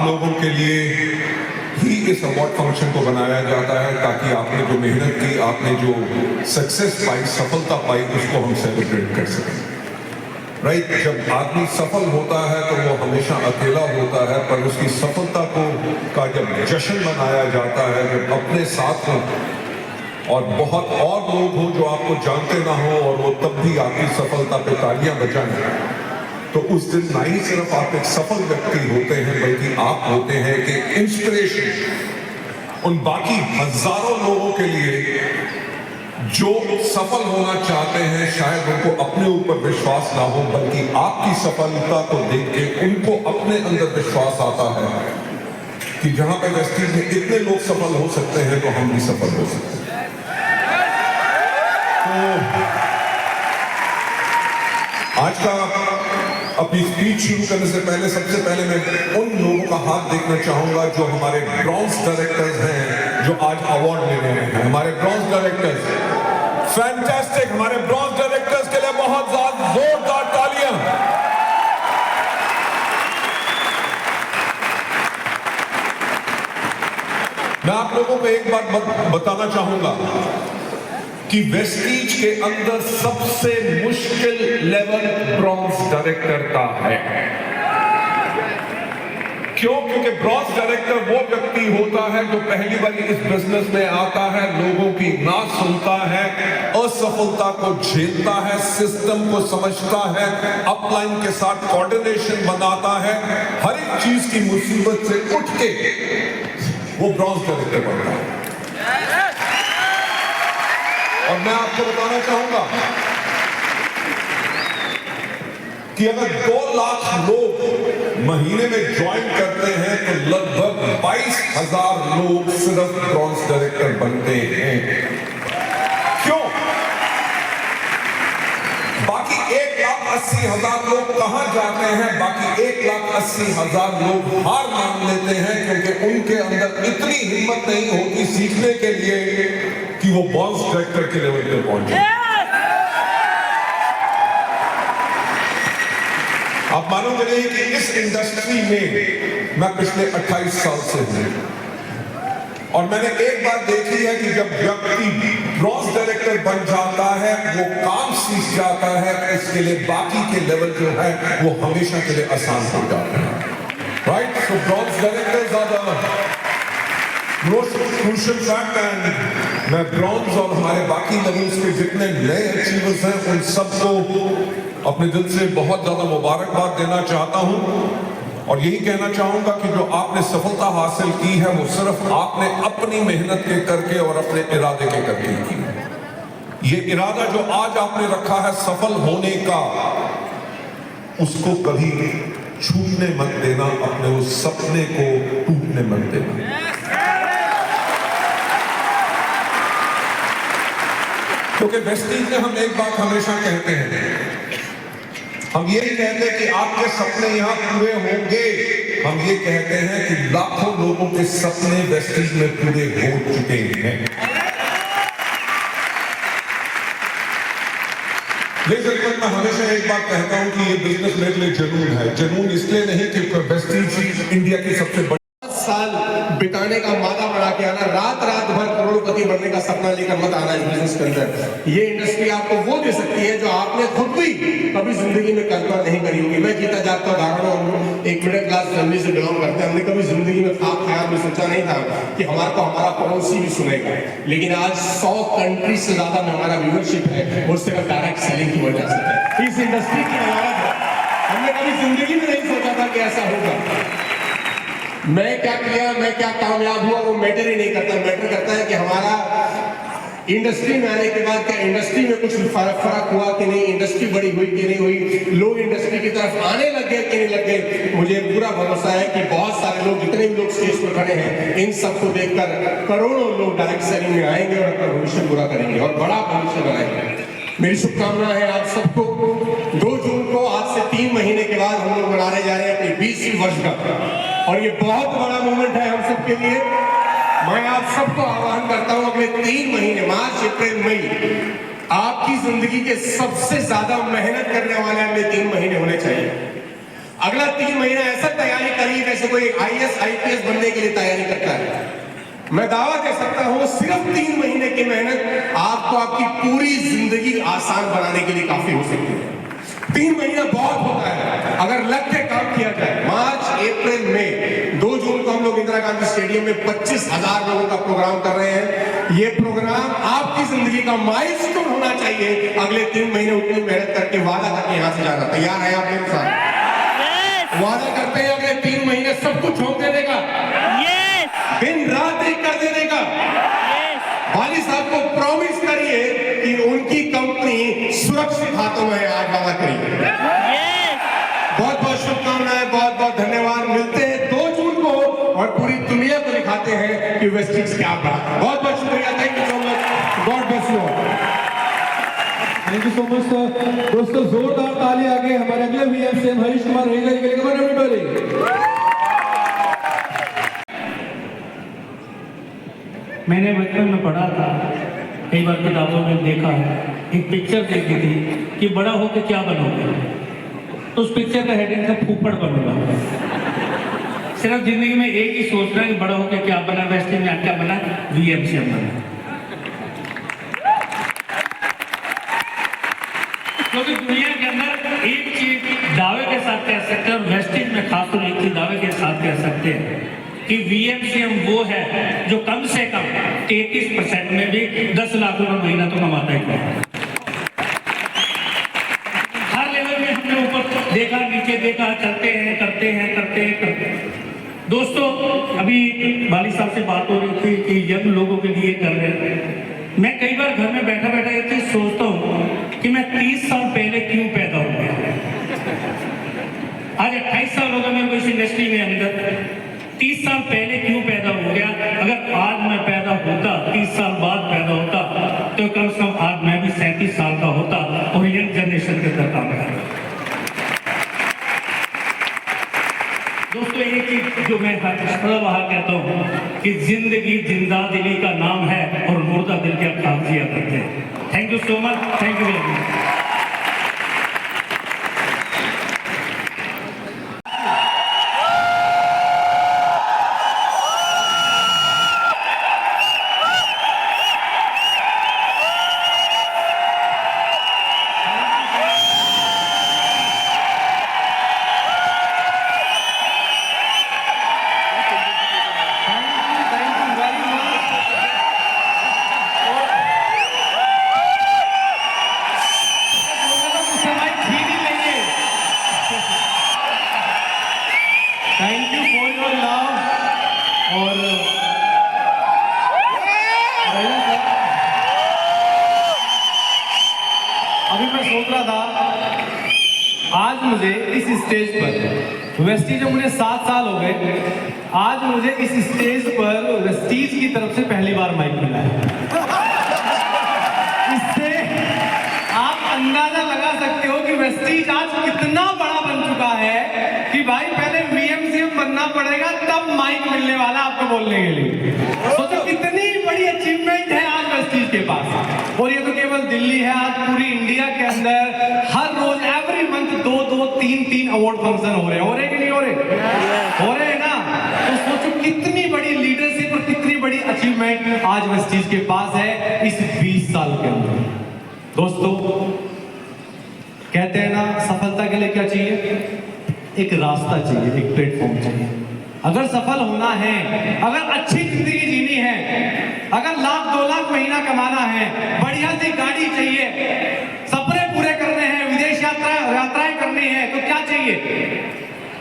लोगों के लिए ही इस अवार्ड फंक्शन को बनाया जाता है, ताकि आपने जो मेहनत की, आपने जो सक्सेस पाई, सफलता पाई, उसको हम सेलिब्रेट कर सकें। राइट, जब आदमी सफल होता है तो वो हमेशा अकेला होता है, पर उसकी सफलता का जब जश्न मनाया जाता है, जब अपने साथ हो और बहुत और लोग हों जो आपको जानते ना हो और वो तब भी आपकी सफलता पे तालियां बजाएं, तो उस दिन ना ही सिर्फ आप एक सफल व्यक्ति होते हैं, बल्कि आप होते हैं कि इंस्पिरेशन उन बाकी हजारों लोगों के लिए जो सफल होना चाहते हैं। शायद उनको अपने ऊपर विश्वास ना हो, बल्कि आपकी सफलता को देख के उनको अपने अंदर विश्वास आता है कि जहां पे वेस्टीज में इतने लोग सफल हो सकते हैं, तो हम भी सफल हो सकते हैं। तो आज का अपनी स्पीच शुरू करने से पहले सबसे पहले मैं उन लोगों का हाथ देखना चाहूंगा जो हमारे ब्रॉन्ज डायरेक्टर्स हैं, जो आज अवार्ड लेने आए हैं। हमारे ब्रॉन्ज डायरेक्टर्स, फैंटास्टिक। हमारे ब्रॉन्ज डायरेक्टर्स के लिए बहुत ज्यादा जोरदार तालियां। मैं आप लोगों को एक बात बताना चाहूंगा कि वेस्टीज के अंदर सबसे मुश्किल लेवल ब्रॉन्ज डायरेक्टर का है। क्यों? क्योंकि ब्रॉन्ज डायरेक्टर वो व्यक्ति होता है जो पहली बार इस बिजनेस में आता है, लोगों की ना सुनता है, असफलता को झेलता है, सिस्टम को समझता है, अपलाइन के साथ कोऑर्डिनेशन बनाता है, हर एक चीज की मुसीबत से उठ के वो ब्रॉन्ज डायरेक्टर बनता है। और मैं आपको बताना चाहूंगा कि अगर 2 लाख लोग महीने में ज्वाइन करते हैं तो लगभग 22,000 लोग सिर्फ ब्रॉन्ज डायरेक्टर बनते हैं। क्यों? बाकी 1,80,000 लोग कहां जाते हैं? बाकी 1,80,000 लोग हार मान लेते हैं, क्योंकि उनके अंदर इतनी हिम्मत नहीं होती सीखने के लिए कि वो ब्रॉन्ज डायरेक्टर के लेवल पे पहुंचे। आप मानोगे नहीं कि इस इंडस्ट्री में मैं पिछले 28 साल से हूं, और मैंने एक बात देखी है कि जब व्यक्ति ब्रॉन्ज डायरेक्टर बन जाता है, वो काम सीख जाता है, इसके लिए बाकी के लेवल जो है वो हमेशा के लिए आसान हो जाता है। Right, so bronze directors are the most crucial fact. And मैं ब्रॉन्ज और हमारे बाकी लेवल्स के जितने नए अचीवर्स हैं, उन सबको अपने दिल से बहुत ज्यादा मुबारकबाद देना चाहता हूं, और यही कहना चाहूंगा कि जो आपने सफलता हासिल की है, वो सिर्फ आपने अपनी मेहनत के करके और अपने इरादे के करके की है। ये इरादा जो आज आपने रखा है सफल होने का, उसको कभी छूटने मत देना, अपने उस सपने को टूटने मत देना। क्योंकि वेस्टीज में हम एक बात हमेशा कहते हैं, हम ये कहते हैं कि आपके सपने यहां पूरे होंगे, हम ये कहते हैं कि लाखों लोगों के सपने वेस्टीज में पूरे हो चुके हैं। लेकिन मैं हमेशा एक बात कहता हूं कि ये बिजनेस मेरे लिए जुनून है। जुनून इसलिए नहीं कि वेस्टीज इंडिया की सबसे बड़ी साल बिताने का वादा बना के आना, रात भर करोड़पति बनने का सपना लेकर मत आना इस बिजनेस के अंदर। ये इंडस्ट्री आपको वो दे सकती है जो आपने खुद भी कभी जिंदगी में कल्पना नहीं करी होगी। मैं जीता जागता उदाहरण हूँ, एक मिडिल क्लास फैमिली से बिलोंग करते हैं। हमने कभी जिंदगी में ख्याल में सोचा नहीं था कि हमारा पड़ोसी भी सुनेगा, लेकिन आज 100 कंट्री से ज्यादा में हमारा व्यूअरशिप है, वो सिर्फ डायरेक्ट सेलिंग की वजह से। इस इंडस्ट्री की अदालत है। हमने कभी जिंदगी में नहीं सोचा था कि ऐसा होगा। मैं क्या किया, मैं क्या कामयाब हुआ, वो मैटर ही नहीं करता। मैटर करता है कि हमारा इंडस्ट्री में आने के बाद क्या इंडस्ट्री में कुछ फर्क हुआ कि नहीं, इंडस्ट्री बड़ी हुई कि नहीं हुई, लोग इंडस्ट्री की तरफ आने लग गए कि नहीं लग गए। मुझे पूरा भरोसा है कि बहुत सारे लोग, जितने भी लोग स्टेज पर खड़े हैं, इन सबको देखकर करोड़ों लोग डायरेक्ट सेलिंग में आएंगे और अपना भविष्य पूरा करेंगे और बड़ा भविष्य बनाएंगे। मेरी शुभकामना है आप सबको। 2 जून को आज से 3 महीने के बाद हम लोग मनाने जा रहे हैं अपनी 20वीं वर्षगांठ, और ये बहुत बड़ा मोमेंट है हम सबके लिए। मैं आप सबको आह्वान करता हूं, अगले 3 महीने मार्च, अप्रैल, मई आपकी जिंदगी के सबसे ज्यादा मेहनत करने वाले अगले 3 महीने होने चाहिए। अगला 3 महीना ऐसा तैयारी करिए जैसे कोई IAS IPS बनने के लिए तैयारी करता है। मैं दावा दे सकता हूं सिर्फ 3 महीने की मेहनत आपको आपकी पूरी जिंदगी आसान बनाने के लिए काफी हो सकती है। 3 महीना बहुत होता है अगर लग के काम किया जाए। मार्च, अप्रैल, मई, 2 जून को हम लोग इंदिरा गांधी स्टेडियम में 25,000 लोगों का प्रोग्राम कर रहे हैं। ये प्रोग्राम आपकी जिंदगी का माइलस्टोन होना चाहिए। अगले 3 महीने उतनी मेहनत करके वादा करके यहाँ से जाना। तैयार है आप मेरे साथ? वादा करते हैं अगले 3 महीने सब कुछ झोंक देने का, दिन रात एक कर देने का। वाली साहब को प्रॉमिस करिए कि उनकी कंपनी सुरक्षित हाथों में है। आज वादा करिए। बहुत बहुत शुभकामनाएं, बहुत बहुत धन्यवाद। मिलते हैं 2 जून को और पूरी दुनिया को दिखाते हैं कि वेस्टिज क्या बड़ा। बहुत बहुत शुक्रिया। Thank you so much. God bless you all. Thank you so much sir. दोस्तों जोरदार ताली आगे हमारे अगले VM CM हरीश कुमार रहेगा के लिए। Come on everybody. मैंने बचपन में पढ़ा था, कई बार किताबों में देखा है, एक पिक्चर देखी थी कि बड़ा होकर क्या बनोगे। तो उस पिक्चर का हेडिंग था फूफड़ बनूंगा। सिर्फ जिंदगी में एक ही सोच रहा है कि बड़ा होकर क्या बना, वेस्टिज में क्या बना, VM CM बना। क्योंकि दुनिया के अंदर एक चीज दावे के साथ कह सकते हैं और वेस्टिज में खासतौर एक चीज दावे के साथ कह सकते हैं कि VM CM वो है जो कम से कम 33% में भी 10 लाख रुपए महीना तो कमाता है। हर लेवल में हमने ऊपर देखा, नीचे देखा, चलते हैं, करते हैं। दोस्तों अभी वाली साहब से बात हो रही थी कि यंग लोगों के लिए कर रहे हैं। मैं कई बार घर में बैठा बैठा ये चीज सोचता हूँ कि मैं 30 साल पहले क्यों पैदा हो गया। आज 28 साल हो गए मेरे को इस इंडस्ट्री में अंदर। 30 साल पहले क्यों पैदा हो गया? अगर आज मैं पैदा होता, 30 साल बाद पैदा होता, तो कम से कम आज मैं भी 37 साल का होता और यंग जनरेशन के अंदर काम करता। दोस्तों एक चीज जो मैं वहां कहता हूँ कि जिंदगी जिंदा दिली का नाम है और मुर्दा दिल के खाक जिया करते हैं। Thank you so much. Thank you very much. Thank you for your love. और अभी मैं सोच रहा था आज मुझे इस स्टेज पर वेस्टीज में मुझे 7 साल हो गए। आज मुझे इस स्टेज पर वेस्टीज की तरफ से पहली बार माइक मिला है। इससे आप अंदाजा लगा सकते हो कि वेस्टीज आज कितना बड़ा बन चुका है कि भाई पहले VM CM बनना पड़ेगा तब माइक मिलने वाला आपको बोलने के लिए। सोचो कितनी बड़ी अचीवमेंट है आज वेस्टीज के पास। और ये तो केवल दिल्ली है, आज पूरी इंडिया के अंदर हर रोज एवरी मंथ 2-2, 3-3 अवार्ड फंक्शन हो रहे हैं कि नहीं हो रहे? हो रहे हैं ना। तो सोचो कितनी बड़ी लीडरशिप और कितनी बड़ी अचीवमेंट आज वेस्टीज के पास है इस 20 साल के अंदर। दोस्तों कहते हैं ना सफलता के लिए क्या चाहिए? एक रास्ता चाहिए, एक प्लेटफॉर्म चाहिए। अगर सफल होना है, अगर अच्छी जिंदगी जीनी है, अगर 1,00,000-2 लाख महीना कमाना है, बढ़िया सी गाड़ी चाहिए, सपने पूरे करने हैं, विदेश यात्राएं करनी है, तो क्या चाहिए?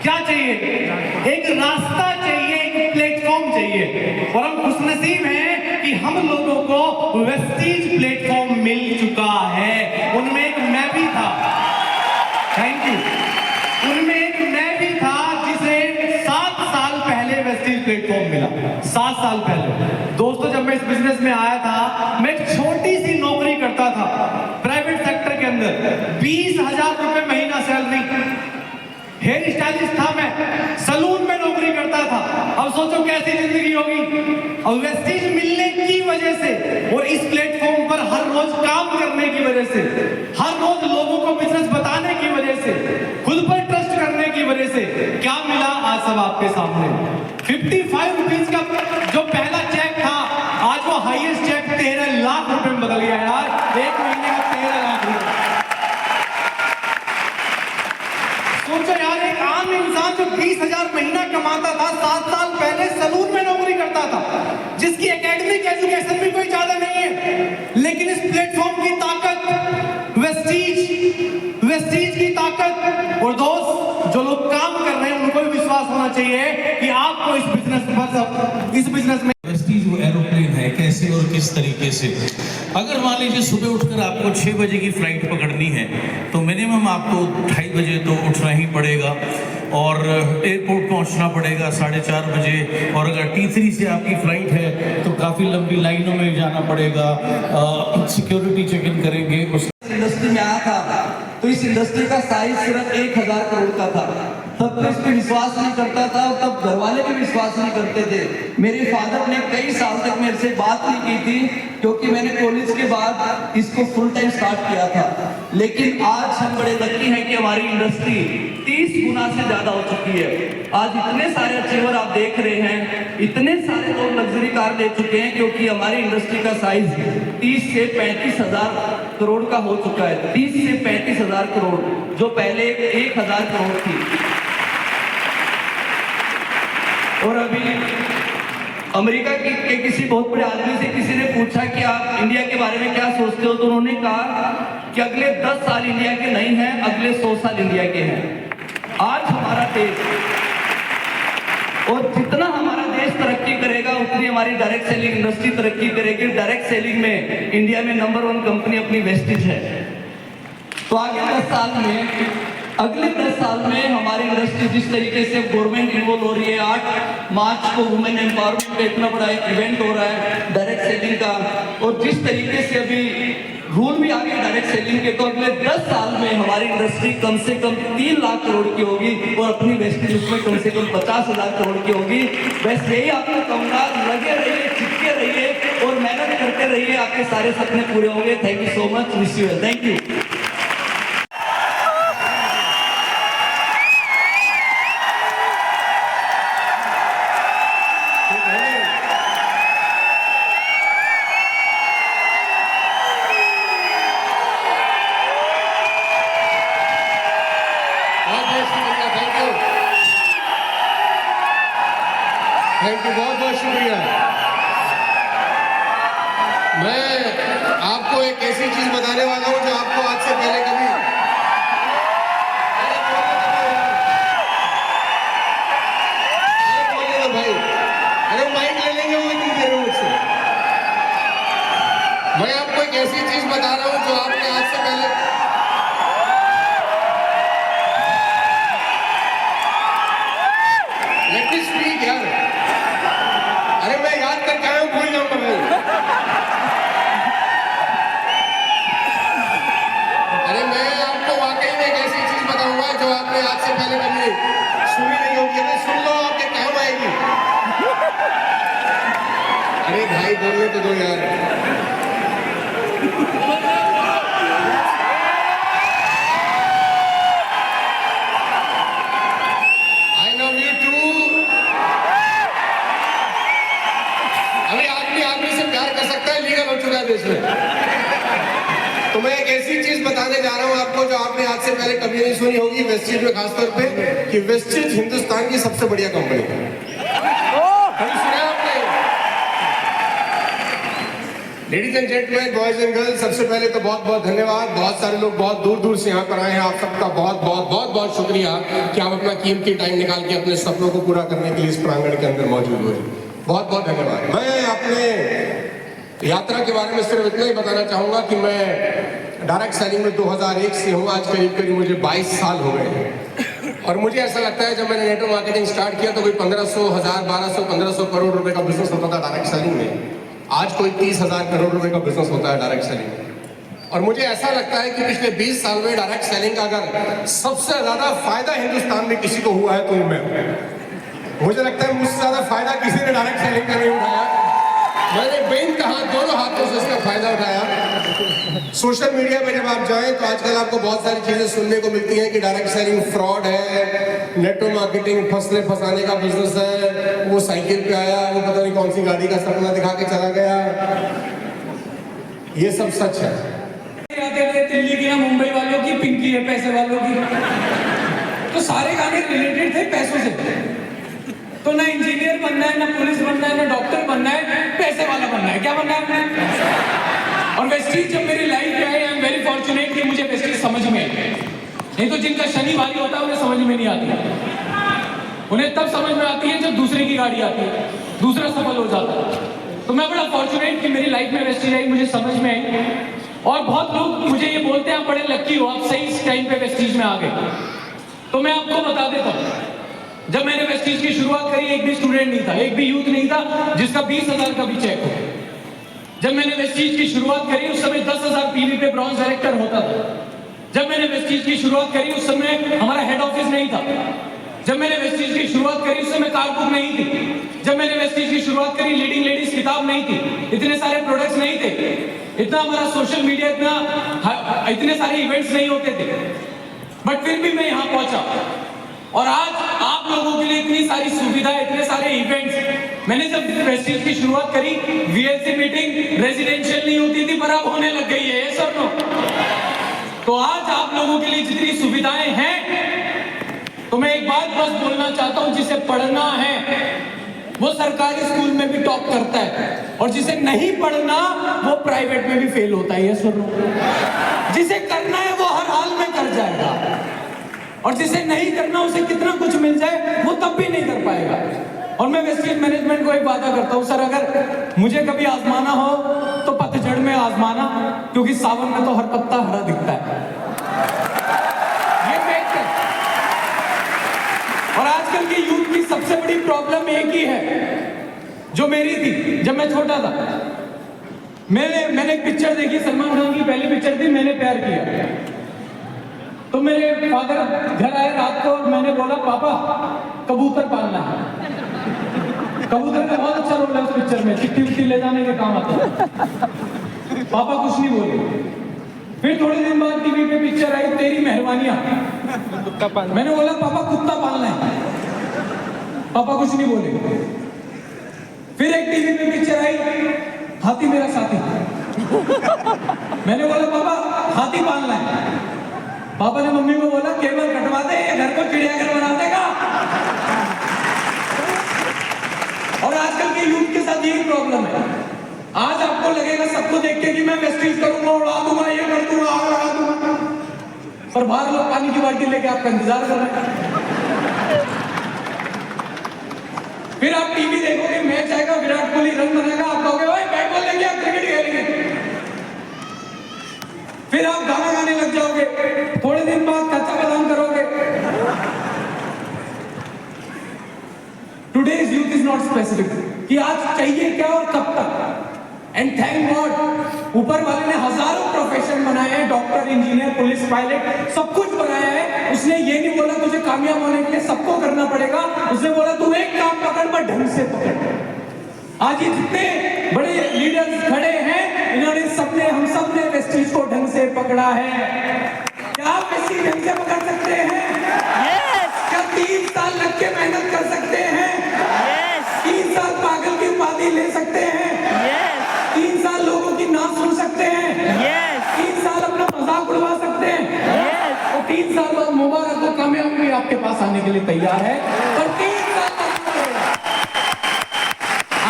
क्या चाहिए? एक रास्ता चाहिए, एक प्लेटफॉर्म चाहिए। और हम खुशनसीब हैं कि हम लोगों को वेस्टीज प्लेटफॉर्म मिल चुका है। उनमें एक मैं भी था। Thank you. उनमें एक मैं भी था जिसे 7 साल पहले वेस्टीज प्लेटफॉर्म मिला। 7 साल पहले। दोस्तों जब मैं इस बिजनेस में आया था, मैं एक छोटी सी नौकरी करता था प्राइवेट सेक्टर के अंदर। 20,000 रुपए महीना सैलरी। हेयर स्टाइलिस्ट था मैं, सलून में नौकरी करता था। अब सोचो कैसी जिंदगी होगी। और वेस्टीज मिलने की वजह से और इस प्लेटफॉर्म पर हर रोज काम करने की वजह से, हर रोज लोगों को बिजनेस बताने की वजह से, खुद पर ट्रस्ट करने की वजह मिला आज सब आपके सामने। 55 रुपीज का जो पहला चेक था आज वो हाईएस्ट चेक 13 लाख रुपए में बदल गया यार। एक महीने का 13 लाख रुपए। सोचो यार, एक आम इंसान जो 20,000 महीना कमाता था 7 साल पहले सलून में नौकरी करता था, जिसकी एकेडमिक एजुकेशन भी कोई ज्यादा नहीं है, लेकिन इस प्लेटफॉर्म की ताकत, वेस्टीज की ताकत, और दोस्त जो लोग काम कर रहे हैं उनको भी विश्वास होना चाहिए कि आपको इस बिजनेस में वेस्टीज वो एरोप्लेन है, कैसे और किस तरीके से। अगर मान लीजिए सुबह उठकर आपको 6 बजे की फ्लाइट पकड़नी है तो मिनिमम आपको 2:30 बजे तो उठना ही पड़ेगा और एयरपोर्ट पहुंचना पड़ेगा 4:30 बजे। और अगर T3 से आपकी फ्लाइट है तो काफ़ी लंबी लाइनों में जाना पड़ेगा, सिक्योरिटी चेक इन करेंगे। उस इंडस्ट्री में आया था तो इस इंडस्ट्री का साइज सिर्फ 1,000 करोड़ का था। तब तो इस पे विश्वास नहीं करता था और तब घर वाले भी विश्वास नहीं करते थे। मेरे फादर ने कई साल तक मेरे से बात नहीं की थी क्योंकि मैंने कॉलेज के बाद इसको फुल टाइम स्टार्ट किया था। लेकिन आज हम बड़े लकी हैं कि हमारी इंडस्ट्री 30 गुना से ज्यादा हो चुकी है। आज इतने सारे अचीवर आप देख रहे हैं, इतने सारे लोग लग्जरी कार ले चुके हैं क्योंकि हमारी इंडस्ट्री का साइज 30 से 35,000 करोड़ का हो चुका है। 30 से 35,000 करोड़, जो पहले 1,000 करोड़ थी। और अभी अमेरिका के किसी बहुत बड़े आदमी से किसी ने पूछा कि आप इंडिया के बारे में क्या सोचते हो, तो उन्होंने कहा कि अगले 10 साल इंडिया के नहीं हैं, अगले 100 साल इंडिया के हैं। आज हमारा देश, और जितना हमारा देश तरक्की करेगा उतनी हमारी डायरेक्ट सेलिंग इंडस्ट्री तरक्की करेगी। डायरेक्ट सेलिंग में इंडिया में नंबर 1 कंपनी अपनी वेस्टीज है। तो अगले 10 साल में हमारी इंडस्ट्री जिस तरीके से गवर्नमेंट इन्वॉल्व हो रही है, 8 मार्च को वुमेन एम्पावरमेंट का इतना बड़ा इवेंट हो रहा है डायरेक्ट सेलिंग का, और जिस तरीके से अभी रूल भी आ गए डायरेक्ट सेलिंग के, तो अगले 10 साल में हमारी इंडस्ट्री कम से कम 3 लाख करोड़ की होगी और अपनी वेस्टेज उसमें कम से कम 50,000 करोड़ की होगी। बस यही आपको कहूंगा, लगे रहिए, चिपके रहिए और मेहनत करते रहिए, आपके सारे सपने पूरे होंगे। Thank you so much, wish you well, thank you. Thank you, बहुत बहुत शुक्रिया। मैं आपको एक ऐसी चीज बताने वाला हूं जो आपको आज से पहले कभी बोले तो भाई, अरे माइक ले लेंगे वो इतनी देर में मुझसे। मैं आपको एक ऐसी चीज बता रहा हूं जो आपने आज से पहले लेट मी स्पीक यार। अरे मैं याद करके आया हूं, भूल जाऊंगा भाई। अरे मैं आपको वाकई में एक ऐसी चीज बताऊंगा जो आपने आज से पहले कभी सुनी नहीं होगी। अरे सुन लो, आपके काम आएगी। अरे भाई बोलने तो दो यार। I love you too। अभी आदमी से प्यार कर सकता है, लीगल हो चुका है देश में। तो मैं एक ऐसी चीज बताने जा रहा हूं आपको जो आपने आज से पहले कभी नहीं सुनी होगी, वेस्टीज में खासतौर पे, कि वेस्टीज हिंदुस्तान की सबसे बढ़िया कंपनी है। कभी सुना है आपने? Ladies and gentleman, boys and girls, सबसे पहले तो बहुत बहुत धन्यवाद। बहुत सारे लोग बहुत दूर दूर से यहाँ पर आए हैं। आप सबका बहुत बहुत बहुत बहुत शुक्रिया कि आप अपना कीमती टाइम निकाल के अपने सपनों को पूरा करने के लिए इस प्रांगण के अंदर मौजूद हुए। बहुत बहुत धन्यवाद। मैं अपने यात्रा के बारे में सिर्फ इतना ही बताना चाहूंगा कि मैं डायरेक्ट सेलिंग में 2001 से हूँ। आज करीब करीब मुझे 22 साल हो गए हैं। और मुझे ऐसा लगता है जब मैंने नेटवर्क मार्केटिंग स्टार्ट किया तो कोई 1500, 1000, 1200, 1500 करोड़ रुपए का बिजनेस होता था डायरेक्ट सेलिंग में। आज कोई 30,000 करोड़ रुपए का बिजनेस होता है डायरेक्ट सेलिंग में। और मुझे ऐसा लगता है कि पिछले 20 साल में डायरेक्ट सेलिंग का अगर सबसे ज्यादा फायदा हिंदुस्तान में किसी को हुआ है तो मैं। मुझे लगता है मुझसे ज्यादा फायदा किसी ने डायरेक्ट सेलिंग का नहीं उठाया। मैंने बैंक का हाथ दोनों हाथों से इसका फायदा उठाया। सोशल मीडिया पे जब आप जाएं तो आजकल आपको बहुत सारी चीजें सुनने को मिलती हैं कि डायरेक्ट सेलिंग फ्रॉड है, नेटवर्क मार्केटिंग फंसाने का बिजनेस है, वो साइकिल पे आया, वो पता नहीं कौन सी गाड़ी का सपना दिखा के चला गया। ये सब सच है। दिल्ली की ना मुंबई वालों की, पिंकी है पैसे वालों की, तो सारे गाने रिलेटेड थे पैसों से। तो ना इंजीनियर बनना है, ना पुलिस बनना है, ना डॉक्टर बनना है, पैसे वाला बनना है। क्या बनना है? और वेस्टीज जब मेरी लाइफ में आए, आई एम वेरी फॉर्चुनेट कि मुझे वेस्टीज समझ में आई। नहीं तो जिनका शनि भारी होता है उन्हें समझ में नहीं आती। उन्हें तब समझ में आती है जब दूसरे की गाड़ी आती है, दूसरा सफल हो जाता है। तो मैं बड़ा फॉर्चुनेट कि मेरी लाइफ में वेस्टीज आई, मुझे समझ में आई। और बहुत लोग मुझे ये बोलते हैं आप बड़े लकी हो, आप सही टाइम पे वेस्टीज में आ गए। तो मैं आपको बता देता हूँ, जब मैंने वेस्टीज की शुरुआत करी एक भी स्टूडेंट नहीं था, एक भी यूथ नहीं था जिसका 20,000 का भी चेक हो। जब मैंने वेस्टीज की शुरुआत करी उस समय 10,000 पीवी पे ब्रॉन्ज डायरेक्टर होता था। जब मैंने वेस्टीज की शुरुआत करी उस समय हमारा हेड ऑफिस नहीं था। जब मैंने वेस्टीज की शुरुआत करी उस समय कार बुक नहीं थी। जब मैंने वेस्टीज की शुरुआत करी लीडिंग लेडीज किताब नहीं थी, इतने सारे प्रोडक्ट्स नहीं थे, इतना हमारा सोशल मीडिया, इतने सारे इवेंट्स नहीं होते थे। बट फिर भी मैं यहाँ पहुंचा और आज आप लोगों के लिए इतनी सारी सुविधाएं, इतने सारे इवेंट्स। मैंने जब वेस्टीज की शुरुआत करी वीएलसी मीटिंग रेजिडेंशियल नहीं होती थी, पर अब होने लग गई है ये सब लोग। तो आज आप लोगों के लिए जितनी सुविधाएं हैं, तो मैं एक बात बस बोलना चाहता हूं, जिसे पढ़ना है वो सरकारी स्कूल में भी टॉप करता है, और जिसे नहीं पढ़ना वो प्राइवेट में भी फेल होता है। ये सुनो, जिसे करना है वो हर हाल में कर जाएगा, और जिसे नहीं करना उसे कितना कुछ मिल जाए वो तब भी नहीं कर पाएगा। और मैं वेस्टीज मैनेजमेंट को एक वादा करता हूं, सर अगर मुझे कभी आजमाना हो तो पतझड़ में आजमाना, क्योंकि सावन में तो हर पत्ता हरा दिखता है। ये फैक्ट है। और आजकल की यूथ की सबसे बड़ी प्रॉब्लम एक ही है, जो मेरी थी जब मैं छोटा था। मैंने एक पिक्चर देखी, सलमान खान की पहली पिक्चर थी, मैंने प्यार किया। तो मेरे फादर घर आए रात को और मैंने बोला पापा कबूतर पालना है। कबूतर का बहुत अच्छा रोल है उस पिक्चर में, चिट्ठी उट्ठी ले जाने के काम आता है। पापा कुछ नहीं बोले। फिर थोड़े दिन बाद टीवी पे पिक्चर आई तेरी मेहरबानियां। मैंने बोला पापा कुत्ता पालना है। पापा कुछ नहीं बोले। फिर एक टीवी पे पिक्चर आई हाथी मेरा साथी। मैंने बोला पापा हाथी पालना है। पापा ने मम्मी को बोला केबल कटवा दे, घर को चिड़ियाघर बना देगा। और आजकल के यूथ के साथ यही प्रॉब्लम है। आज आपको लगेगा सबको देख के कि मैं वेस्टीज करूंगा, उड़ा दूंगा, ये कर दूंगा, आग लगा दूंगा, पर बाहर लोग पानी की बाल्टी लेके आपका इंतजार कर रहे हैं। फिर आप टीवी देखोगे, मैच आएगा, विराट कोहली रन बनाएगा, आप कहोगे भाई बैट बॉल लेंगे, आप क्रिकेट खेलेंगे। फिर आप गाना गाने लग जाओगे, थोड़े दिन बाद कच्चा बादाम करोगे। Today's youth is not specific कि आज चाहिए क्या और कब तक। एंड थैंक गॉड ऊपर वाले ने हजारों प्रोफेशन बनाए हैं, डॉक्टर, इंजीनियर, पुलिस, पायलट, सब कुछ बनाया है। उसने ये नहीं बोला तुझे कामयाब होने के लिए सबको करना पड़ेगा, उसने बोला तू एक काम पकड़ पर ढंग से पकड़। आज ये जितने बड़े लीडर्स खड़े हैं, इन्होंने सबने, हम सब ने वेस्टीज को ढंग से पकड़ा है। क्या आप वेस्टीज ढंग से पकड़ सकते हैं? क्या 3 साल लग के मेहनत कर सकते हैं? 3 साल पागल की उपाधि ले सकते हैं? 3 साल लोगों की ना सुन सकते हैं? 3 साल अपना मजाक उड़वा सकते हैं? और 3 साल बाद मुबारक को कामयाबी भी आपके पास आने के लिए तैयार है, पर 3 साल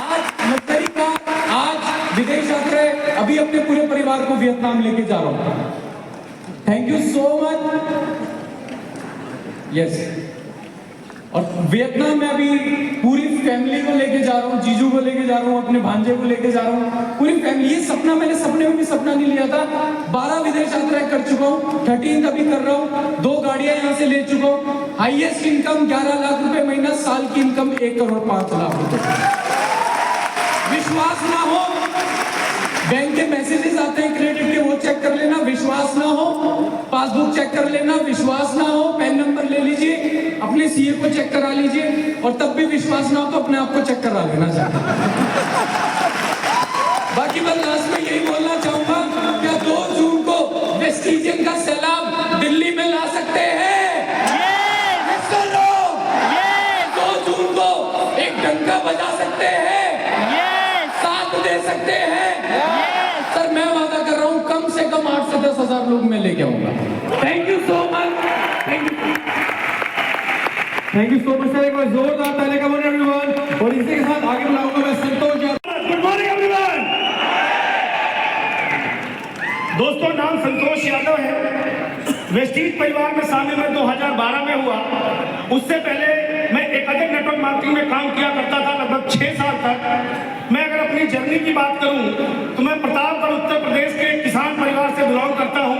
आज मजदूरी का, आज विदेश यात्रा, अभी अपने पूरे परिवार को वियतनाम लेके जा रहा हूं। Thank you so much. Yes, और वियतनाम में अभी पूरी फैमिली को लेके जा रहा हूँ, जीजू को लेके जा रहा हूँ, अपने भांजे को लेके जा रहा हूँ, पूरी फैमिली। ये सपना मैंने सपने में भी सपना नहीं लिया था। 12 विदेश यात्राएं कर चुका हूँ, 13 अभी कर रहा हूँ, 2 गाड़ियां यहाँ से ले चुका हूँ। हाईएस्ट इनकम 11 लाख रुपए महीना, साल की इनकम 1,05,00,000 रुपए। विश्वास ना हो, बैंक के मैसेजेस आते हैं क्रेडिट के, वो चेक कर लेना। विश्वास ना हो, पासबुक चेक कर लेना। विश्वास ना हो, पैन नंबर ले लीजिए, अपने सीए को चेक करा लीजिए, और तब भी विश्वास ना हो तो अपने आप को चेक करा लेना चाहिए। बाकी मैं लास्ट में यही बोलना चाहूंगा, क्या 2 का सैलाब दिल्ली में ला सकते हैं। मिस्टर लोग 2 जून को एक डंका बजा सकते हैं, साथ दे सकते हैं। सर मैं वादा कर रहा हूँ कम से कम 8 से 10 हजार लोग मैं लेके आऊंगा। Thank you so much, thank you so much sir. एक बार जोरदार ताली का बजाएं एवरीवन। और इसी के साथ आगे बुलाऊंगा मैं Santosh Yadav. Good morning everyone. दोस्तों नाम संतोष यादव है। वेस्टीज परिवार में शामिल मैं 2012 में हुआ। उससे पहले मैं एक अदर नेटवर्क मार्केटिंग में काम किया करता था लगभग 6 साल तक। मैं अगर अपनी जर्नी की बात करूं तो मैं प्रतापगढ़ उत्तर प्रदेश के एक किसान परिवार से बिलोंग करता हूं।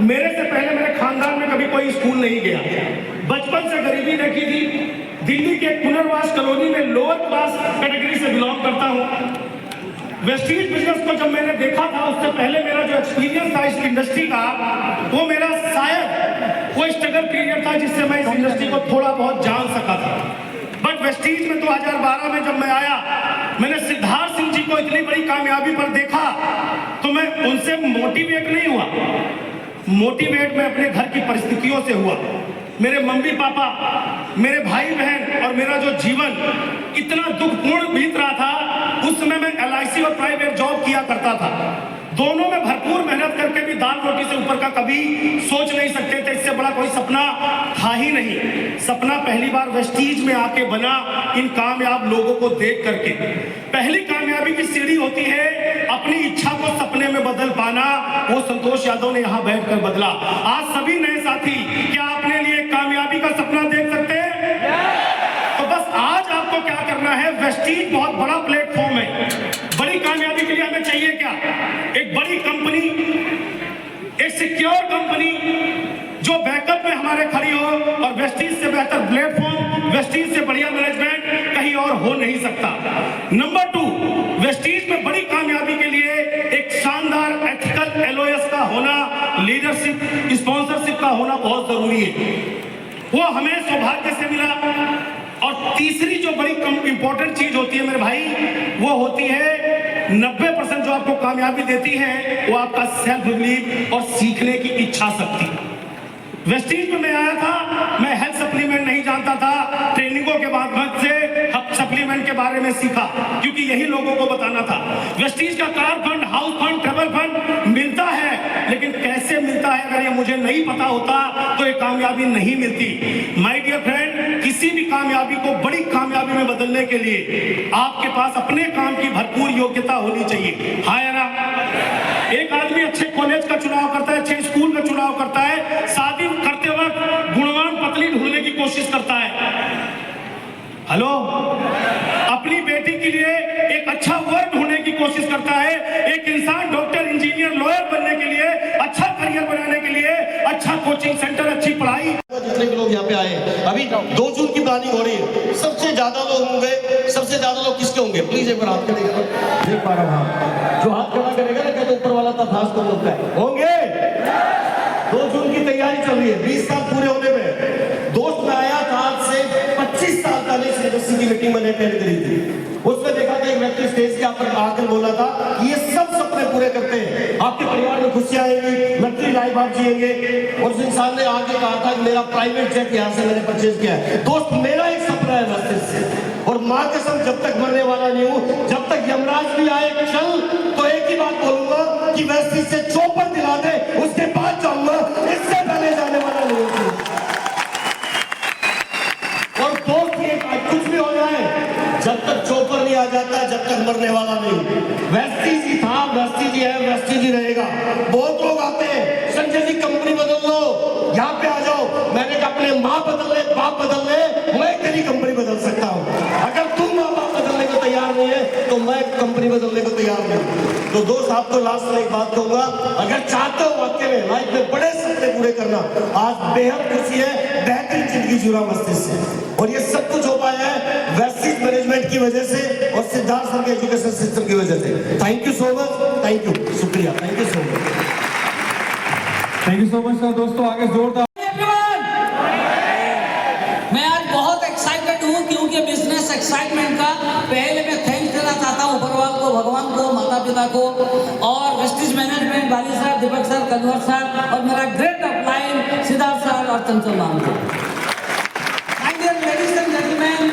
मेरे से पहले मेरे खानदान में कभी कोई स्कूल नहीं गया। बचपन से गरीबी देखी थी। दिल्ली के एक पुनर्वास कॉलोनी में लोअर क्लास कैटेगरी से बिलोंग करता हूं। वेस्टीज बिजनेस को जब मैंने देखा था उससे पहले मेरा जो एक्सपीरियंस था इस इंडस्ट्री का वो मेरा शायद वो स्ट्रगल पीरियड था जिससे मैं इस इंडस्ट्री को थोड़ा बहुत जान सका था। बट वेस्टीज में 2012 में जब मैं आया मैंने सिद्धार्थ सिंह जी को इतनी बड़ी कामयाबी पर देखा तो मैं उनसे मोटिवेट नहीं हुआ। मोटिवेट मैं अपने घर की परिस्थितियों से हुआ। मेरे मम्मी पापा, मेरे भाई बहन और मेरा जो जीवन इतना दुखपूर्ण बीत रहा था उस समय मैं LIC और प्राइवेट जॉब किया करता था। दोनों में भरपूर मेहनत करके भी दाल रोटी से ऊपर का कभी सोच नहीं सकते थे। इससे बड़ा कोई सपना था ही नहीं। सपना पहली बार वेस्टीज में आके बना इन कामयाब लोगों को देख करके। पहली कामयाबी की सीढ़ी होती है अपनी इच्छा को सपने में बदल पाना। वो संतोष यादव ने यहाँ बैठकर बदला। आज सभी नए साथी क्या अपने लिए कामयाबी का सपना देख सकते हैं? तो बस आज आपको क्या करना है, वेस्टीज बहुत बड़ा प्लेटफॉर्म है। बड़ी कामयाबी के लिए हमें चाहिए क्या? एक बड़ी कंपनी, एक सिक्योर कंपनी जो बैकअप में हमारे खड़ी हो। और वेस्टीज से बेहतर प्लेटफॉर्म, वेस्टीज से बढ़िया मैनेजमेंट कहीं और हो नहीं सकता। नंबर 2, वेस्टीज में बड़ी कामयाबी के लिए एक शानदार एथिकल LOS का होना, लीडरशिप, स्पॉन्सरशिप का होना बहुत जरूरी है। वो हमें सौभाग्य से मिला। और तीसरी जो बड़ी इंपॉर्टेंट चीज होती है मेरे भाई वो होती है 90% जो आपको कामयाबी देती है वो आपका सेल्फ बिलीव और सीखने की इच्छा शक्ति। वेस्टीज में मैं आया था, मैं हेल्थ सप्लीमेंट नहीं जानता था। ट्रेनिंगों के बाद से सप्लीमेंट के बारे में सीखा क्योंकि यही लोगों को बताना था। वेस्टीज का car fund, house fund, travel fund मिलता है लेकिन कैसे मिलता है अगर ये मुझे नहीं पता होता तो ये कामयाबी नहीं मिलती। माय डियर फ्रेंड, किसी भी कामयाबी को बड़ी कामयाबी में बदलने के लिए आपके पास अपने काम की भरपूर योग्यता होनी चाहिए। हाँ या ना? एक आदमी अच्छे कॉलेज का चुनाव करता है, अच्छे स्कूल का चुनाव करता है, शादी करते वक्त गुणवान पत्नी ढूंढने की कोशिश करता है। हेलो, अपनी बेटी के लिए एक अच्छा वर ढूंढने की कोशिश करता है। एक इंसान डॉक्टर, इंजीनियर, लॉयर बनने के लिए, अच्छा करियर बनाने के लिए अच्छा कोचिंग सेंटर, अच्छी पढ़ाई। जितने भी लोग यहाँ पे आए, अभी 2 जून की प्लानिंग हो रही है। सबसे ज्यादा लोग होंगे, सबसे ज्यादा लोग किसके होंगे? प्लीज एक बार हाथ करेगा, देख पा रहा हूँ। जो हाथ खड़ा करेगा ना कहते ऊपर वाला तथास्तु होता है। होंगे? 2 जून की तैयारी चल रही है, 20 साल पूरे होने में। दोस्त में आया था आज से 25 साल पहले इंडस्ट्री की मीटिंग मैंने अटेंड करी थी। उसमें देखा था एक व्यक्ति स्टेज के ऊपर आकर बोला था कि ये सब सपने पूरे करते हैं, आपके परिवार में खुशियां आएंगी, लग्जरी लाइफ आप जिएंगे। और उस इंसान ने आगे कहा था कि मेरा प्राइवेट जेट यहाँ से मैंने परचेज किया है। दोस्त मेरा एक सपना है वेस्टीज से, और माँ कसम जब तक मरने वाला नहीं हूँ, जब तक यमराज भी आए चल तो एक ही बात बोलूंगा कि वेस्टीज से चौपर दिला दे, उसके बाद जाऊंगा, इससे पहले जाने वाला नहीं हूँ। और दोस्त ये कुछ भी हो जाए, जब तक चौपर नहीं आ जाता, जब तक मरने वाला नहीं। वेस्टीज ही था, वेस्टीज ही है, वेस्टीज ही रहेगा। बहुत लोग आते हैं, संजय जी कंपनी बदल लो, यहाँ पे आ जाओ। मैंने कहा अपने माँ बदल ले, बाप बदल ले, मैं तेरी कंपनी बदल सकता हूँ। अगर तुम माँ बाप बदलने को तैयार नहीं है तो मैं कंपनी बदलने को तैयार नहीं। तो दोस्त आपको लास्ट में एक बात कहूंगा, अगर चाहते हो वाकई में लाइफ में बड़े सपने पूरे करना, आज बेहद खुशी है, बेहतरीन जिंदगी जुड़ा वेस्टीज से। और ये सब कुछ हो पाया है वेस्टीज मैनेजमेंट की वजह से और सिद्धार्थ सर के एजुकेशन सिस्टम की वजह से। Thank you so much, thank you, शुक्रिया, thank you so much. Thank you so much sir. दोस्तों आगे जोरदार। मैं आज बहुत एक्साइटेड हूँ क्योंकि बिजनेस एक्साइटमेंट का पहले मैं थैंक्स देना चाहता हूँ ऊपरवाल को, भगवान को, माता पिता को और वेस्टीज मैनेजमेंट, बाली साहब, दीपक सर, कन्वर सर और मेरा ग्रेट और चंचल नाम थे। Ladies and gentleman,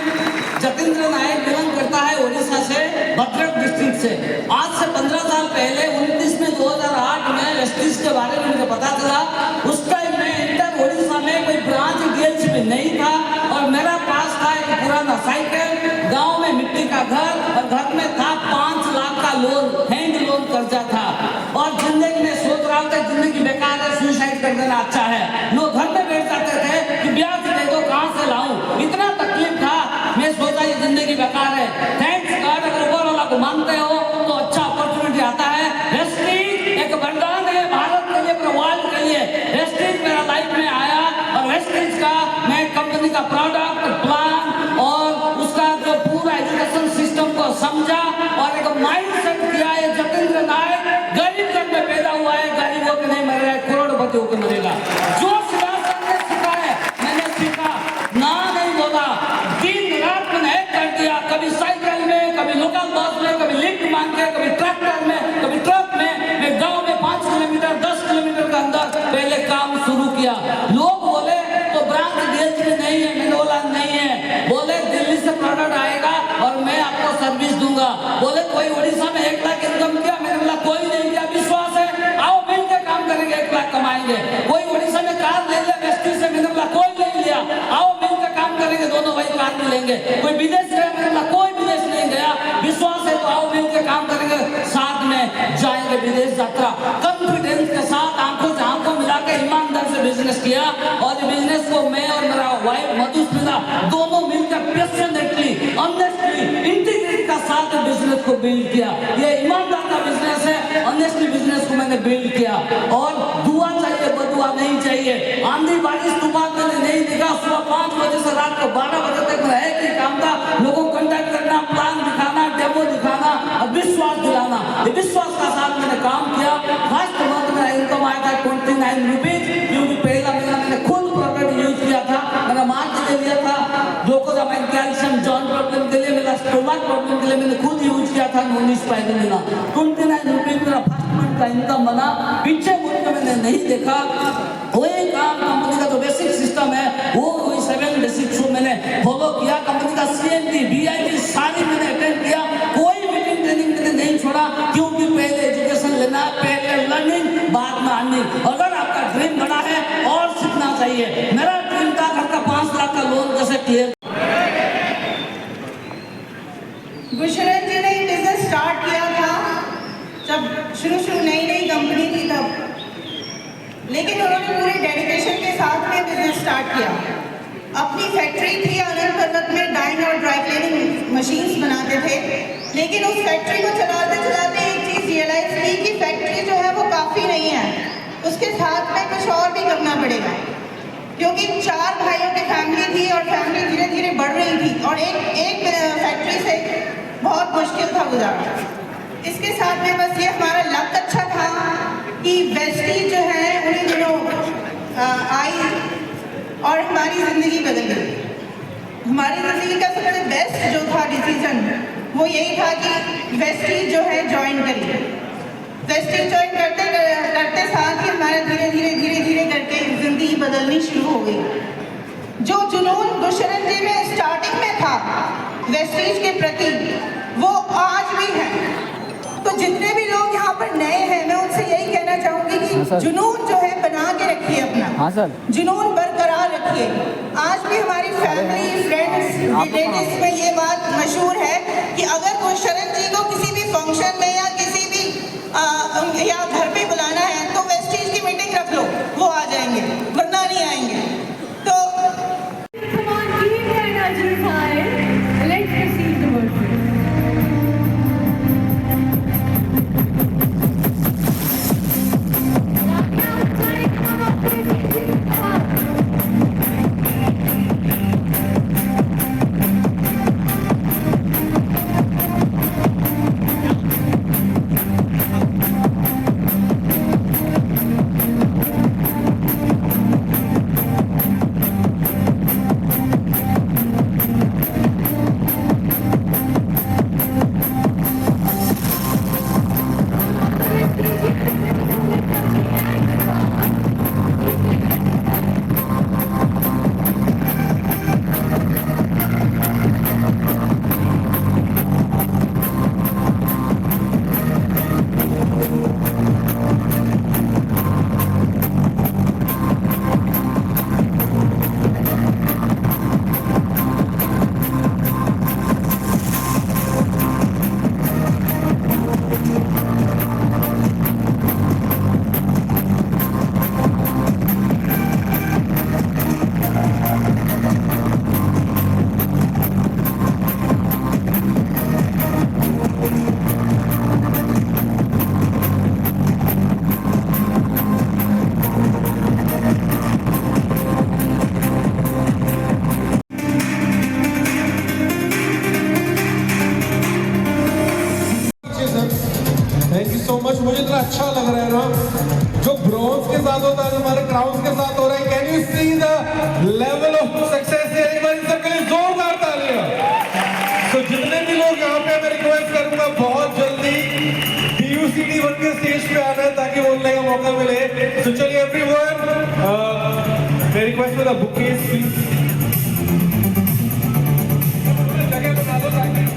Jatendra Nayak belong करता है ओडिशा से, भद्रक डिस्ट्रिक्ट से। आज से 15 साल पहले 29 में 2008 में वेस्टिज के बारे में मुझे पता चला। उस टाइम में इंटर ओडिशा में कोई ब्रांच डीएलसी में नहीं था और मेरा पास था एक पुराना साइकिल, गांव में मिट्टी का घर और घर में था 5 लाख का लोन, हैंड लोन कर्जा था। और जिंदगी में सोच रहा था जिंदगी बेकार है, सुसाइड कर देना अच्छा है। लोग घर में बैठ जाते थे कि ब्याज दे दो, कहां से लाऊं, इतना तकलीफ था। मैं सोचा ये जिंदगी बेकार है। थैंक्स गॉड, अगर ऊपर वाला को मानते हो तो अच्छा अपॉर्चुनिटी आता है। वेस्टीज एक वरदान है भारत के लिए, पूरे वर्ल्ड के लिए। वेस्टीज मेरा लाइफ में आया और वेस्टीज का मैं कंपनी का प्रोडक्ट, प्लान और उसका जो पूरा एजुकेशन सिस्टम को समझा और एक माइंड सेट किया। ये जतेंद्र नायक गरीब घर में पैदा हुआ है, गरीबों के नहीं मर रहा है, करोड़पतियों के मरेगा। जो सिद्धांत ने सीखा है मैंने सीखा, ना नहीं बोला, दिन रात मैंने एक कर दिया। कभी साइकिल में, कभी लोकल बस में, कभी लिफ्ट मांग के, कभी ट्रैक्टर में, कभी ट्रक में। मैं गांव में 5 किलोमीटर 10 किलोमीटर के अंदर पहले काम शुरू किया। लोग बोले तो ब्रांच डीएलसी में नहीं है, मैंने बोला नहीं है। बोले दिल्ली से प्रोडक्ट आएगा और मैं आपको सर्विस दूंगा। बोले कोई ओडिशा में 1 लाख इनकम किया, मैंने बोला कोई नहीं किया, विश्वास है, आओ मिलकर काम करेंगे, 1 लाख कमाएंगे। कोई ओडिशा में कार ले लिया वेस्टिज से, मैंने बोला कोई नहीं लिया, आओ मिलकर काम करेंगे, दोनों भाई कार में लेंगे। कोई विदेश गया, मैंने बोला कोई विदेश नहीं गया, विश्वास है तो आओ मिलकर काम करेंगे, साथ में जाएंगे विदेश यात्रा। कॉन्फिडेंस के साथ आंखों से आंखों मिलाकर ईमानदार से बिजनेस किया और बिजनेस को मैं और मेरा वाइफ मधुस्मिता दोनों मिलकर पैशनेटली, ऑनेस्टली, इंटीग्रिटी का साथ बिजनेस को बिल्ड किया। ये ईमानदार का बिजनेस है, ऑनेस्टली बिजनेस को मैंने बिल्ड किया। और दुआ चाहिए, बदुआ नहीं चाहिए। आंधी बारिश तूफान मैंने नहीं देखा। सुबह 5 बजे से रात को 12 बजे तक मेरा एक ही काम था, लोगों को कांटेक्ट करना, प्लान दिखाना, डेमो दिखाना और विश्वास दिलाना। ये विश्वास का साथ मैंने काम किया। फर्स्ट मंथ मेरा इनकम आया था 29 रुपीज, क्योंकि पहला महीना मैंने खुद प्रोडक्ट यूज किया था। मैंने मार्च ले लिया था, ग्लूकोजामाइन, कैल्शियम, जॉइंट प्रॉब्लम के लिए, मेरा स्टोमक प्रॉब्लम के लिए मैंने खुद यूज किया था। 19 स्पाइरुलिना 29 रुपीज मेरा फर्स्ट मंथ का इनकम बना। पीछे मुड़ के मैंने नहीं देखा। वही काम कंपनी का जो बेसिक सिस्टम है वो 7 बेसिक को मैंने फॉलो किया। कंपनी का CMT, VIP सारी मैंने अटेंड किया। कोई मीटिंग ट्रेनिंग मैंने नहीं छोड़ा, क्योंकि पहले एजुकेशन लेना, पहले लर्निंग, बाद में अर्निंग। अगर आपका ड्रीम बड़ा है और सीखना चाहिए। मेरा ड्रीम था घर का 5 लाख का लोन कैसे क्लियर। गुरशरण जी ने बिजनेस स्टार्ट किया था जब शुरू नई कंपनी थी तब, लेकिन उन्होंने पूरे डेडिकेशन के साथ में बिजनेस स्टार्ट किया। अपनी फैक्ट्री थी आनंद पर्वत में, डाइंग और ड्राई क्लीनिंग मशीन्स बनाते थे। लेकिन उस फैक्ट्री को चलाते चलाते एक चीज़ रियलाइज की कि फैक्ट्री जो है वो काफ़ी नहीं है, उसके साथ में कुछ और भी करना पड़ेगा। क्योंकि 4 भाइयों की फैमिली थी और फैमिली धीरे धीरे बढ़ रही थी और एक फैक्ट्री से बहुत मुश्किल था गुजारना। इसके साथ में बस ये हमारा लक अच्छा था कि वेस्टीज जो है उन्हीं दिनों आई और हमारी ज़िंदगी बदल गई। हमारी ज़िंदगी का सबसे बेस्ट जो था डिसीजन वो यही था कि वेस्टीज जो है ज्वाइन करिए। वेस्टीज ज्वाइन करते साथ ही हमारा धीरे धीरे करके ज़िंदगी बदलनी शुरू हो गई। जो जुनून गुरशरण जी में स्टार्टिंग में था वेस्टीज के प्रति, वो आज भी है। तो जितने भी लोग यहाँ पर नए हैं, मैं उनसे यही कहना चाहूँगी कि जुनून जो है बना के रखिए अपना, जुनून बरकरार रखिए। आज भी हमारी फैमिली, फ्रेंड्स, रिलेटिव्स में ये बात मशहूर है कि अगर गुरशरण जी को किसी भी फंक्शन में या किसी भी या घर पे बुलाना है तो वेस्टीज की मीटिंग रख लो, वो आ जाएंगे, वरना नहीं आएंगे। तो मुझे इतना अच्छा लग रहा है ना, जो ब्रॉन्ज के साथ होता है, जो हमारे क्राउन्स के साथ हो रहा है। Can you see the level of success? एक बार इन सबके लिए जोरदार तालियां। तो जितने भी लोग यहाँ पे, मैं रिक्वेस्ट करूंगा बहुत जल्दी DUCD 1 के स्टेज पे आना है ताकि बोलने का मौका मिले। तो चलिए एवरीवन, मैं request for the bouquets please. जगह बना दो ताकि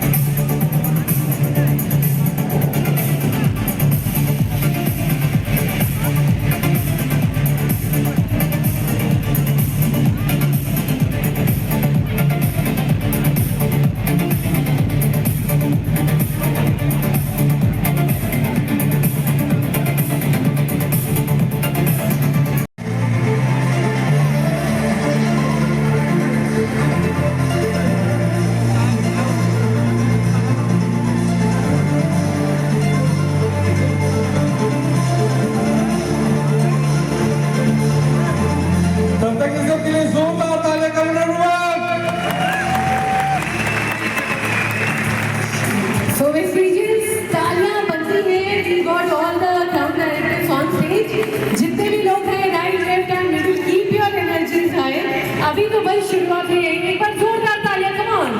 So Miss Regents, तालियां बनती हैं। We got all the town directors on stage. जितने भी लोग हैं, right, left and middle, keep your energies high. अभी तो बस शुरुआत है, एक बार जोरदार तालियां, come on.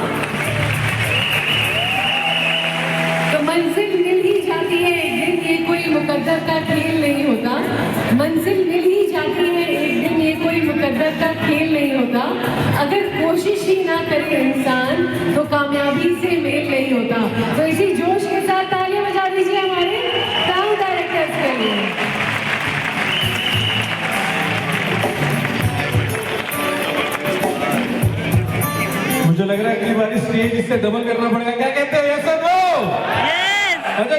तो मंजिल मिल ही जाती है एक दिन, ये कोई मुकद्दर का खेल नहीं होता। मंजिल मिल ही जाती है एक दिन, ये कोई मुकद्दर का खेल नहीं होता। अगर कोशिश ही ना करे इंसान तो कामयाबी से मेल नहीं होता। तो इसी जोश के साथ तालियां बजा दीजिए हमारे टाउन डायरेक्टर्स के लिए। मुझे लग रहा है अगली बार स्टेज इससे डबल करना पड़ेगा। क्या कहते हो ये सब लोग? अच्छा,